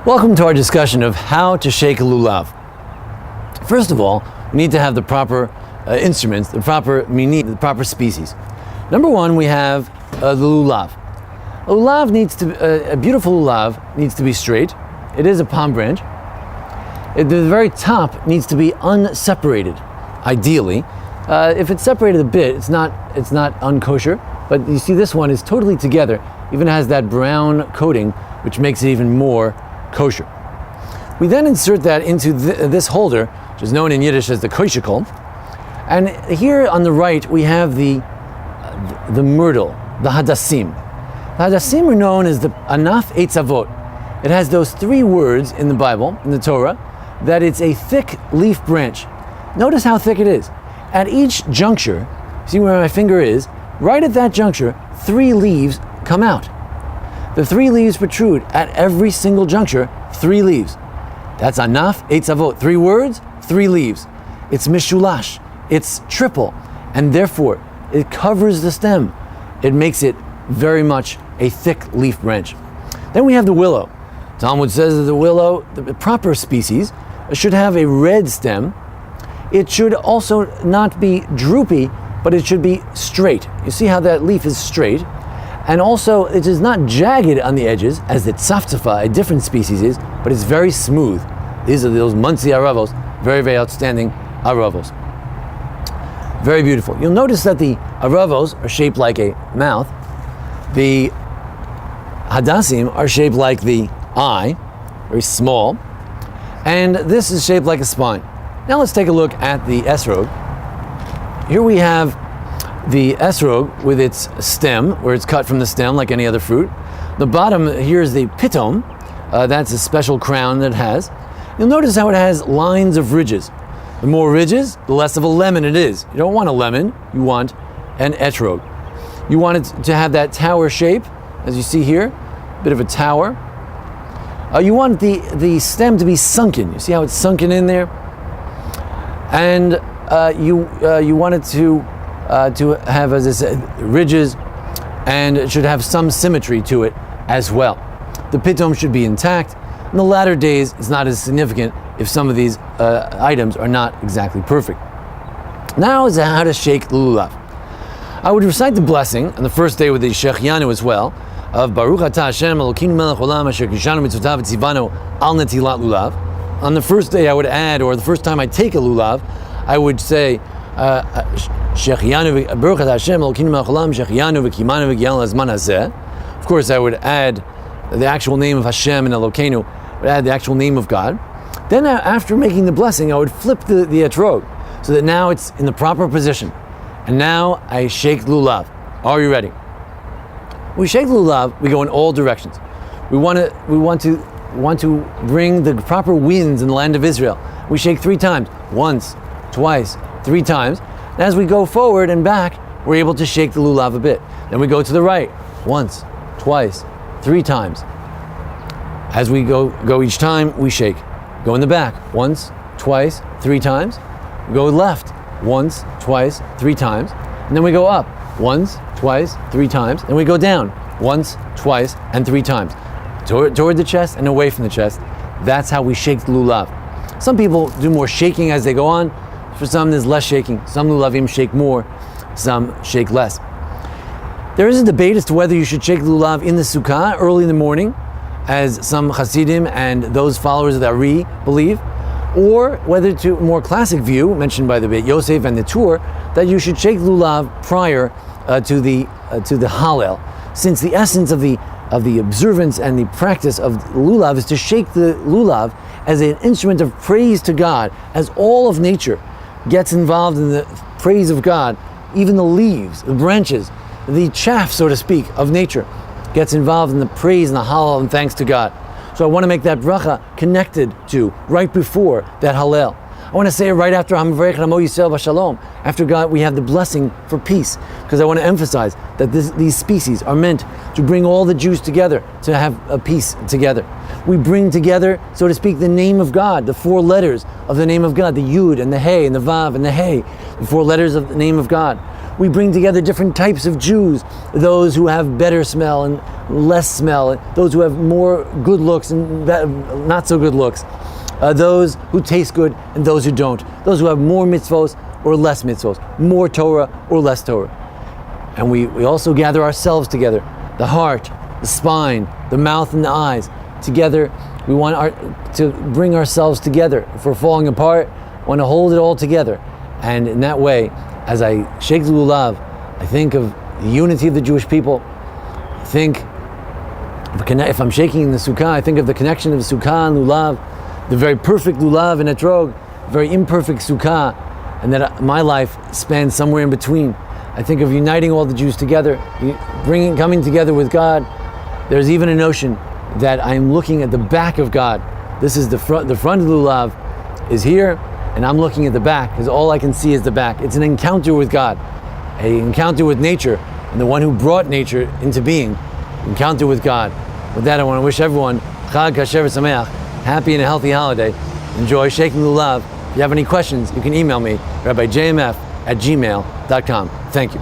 Welcome to our discussion of how to shake a lulav. First of all, we need to have the proper instruments, the proper mini, the proper species. Number one, we have the lulav. A lulav needs to, a beautiful lulav needs to be straight. It is a palm branch. The very top needs to be unseparated, ideally. If it's separated a bit, it's not unkosher. But you see, this one is totally together. Even has that brown coating, which makes it even more kosher. We then insert that into this holder, which is known in Yiddish as the koshikol. And here on the right, we have the myrtle, the hadassim. The hadassim are known as the anaf eitzavot. It has those three words in the Bible, in the Torah, that it's a thick leaf branch. Notice how thick it is. At each juncture, see where my finger is, right at that juncture, 3 leaves come out. The 3 leaves protrude at every single juncture, 3 leaves. That's anaf eitzavot. 3 words, 3 leaves. It's mishulash. It's triple. And therefore, it covers the stem. It makes it very much a thick leaf branch. Then we have the willow. Talmud says that the willow, the proper species, should have a red stem. It should also not be droopy, but it should be straight. You see how that leaf is straight? And also, it is not jagged on the edges, as the tzaftzava, a different species, is, but it's very smooth. These are those Muncie aravos, very, very outstanding aravos. Very beautiful. You'll notice that the aravos are shaped like a mouth. The hadassim are shaped like the eye, very small. And this is shaped like a spine. Now let's take a look at the esrog. Here we have the esrog with its stem, where it's cut from the stem like any other fruit. The bottom here is the pitom. That's a special crown that it has. You'll notice how it has lines of ridges. The more ridges, the less of a lemon it is. You don't want a lemon, you want an etrog. You want it to have that tower shape, as you see here, a bit of a tower. You want the stem to be sunken. You see how it's sunken in there? And you want it to have, as I said, ridges, and it should have some symmetry to it as well. The pitom should be intact. In the latter days, it's not as significant if some of these items are not exactly perfect. Now is how to shake the lulav. I would recite the blessing on the first day with the Shechianu as well, of Baruch Atah Hashem Elokeinu melech olam asher kishanu mitzvotav v'tzivanu al netilat lulav. On the first day I would add, or the first time I take a lulav, I would say Shechianu Baruch Atah Hashem Elokeinu melech olam Shechianu v'kimanu v'gyal hazman hazeh. Of course, I would add the actual name of Hashem and Elokeinu. I would add the actual name of God. Then after making the blessing, I would flip the etrog so that now it's in the proper position. And now I shake the lulav. Are you ready? We shake the lulav, we go in all directions. We want to bring the proper winds in the land of Israel. We shake 3 times. Once, twice, 3 times. And as we go forward and back, we're able to shake the lulav a bit. Then we go to the right. Once, twice, 3 times. As we go each time, we shake. Go in the back. Once, twice, 3 times. We go left. Once, twice, 3 times. And then we go up. Once, twice, 3 times. And we go down. Once, twice, and 3 times. Toward the chest and away from the chest. That's how we shake the lulav. Some people do more shaking as they go on. For some, there's less shaking. Some lulavim shake more. Some shake less. There is a debate as to whether you should shake the lulav in the sukkah early in the morning, as some Hasidim and those followers of the Ari believe, or whether to a more classic view, mentioned by the Beit Yosef and the Tur, that you should shake lulav prior to the Hallel, since the essence of the observance and the practice of lulav is to shake the lulav as an instrument of praise to God, as all of nature gets involved in the praise of God. Even the leaves, the branches, the chaff, so to speak, of nature gets involved in the praise and the Hallel and thanks to God. So I want to make that bracha connected to, right before that Hallel. I want to say it right after Hamavarech Ramo Yisrael V'Shalom. After God, we have the blessing for peace, because I want to emphasize that these species are meant to bring all the Jews together, to have a peace together. We bring together, so to speak, the name of God, the 4 letters of the name of God, the Yud and the Hey and the Vav and the Hey, the 4 letters of the name of God. We bring together different types of Jews, those who have better smell and less smell, those who have more good looks and not so good looks, those who taste good and those who don't, those who have more mitzvos or less mitzvos, more Torah or less Torah. And we also gather ourselves together, the heart, the spine, the mouth and the eyes. Together, we want to bring ourselves together. If we're falling apart, we want to hold it all together. And in that way, as I shake the lulav, I think of the unity of the Jewish people. I think, if I'm shaking in the sukkah, I think of the connection of the sukkah and lulav, the very perfect lulav and etrog, very imperfect sukkah, and that my life spans somewhere in between. I think of uniting all the Jews together, coming together with God. There's even a notion that I'm looking at the back of God. This is the front of the lulav is here, and I'm looking at the back, because all I can see is the back. It's an encounter with God, an encounter with nature, and the one who brought nature into being, encounter with God. With that, I want to wish everyone Chag Kasher V'Sameach, happy and a healthy holiday. Enjoy shaking the lulav. If you have any questions, you can email me, RabbiJMF@gmail.com. Thank you.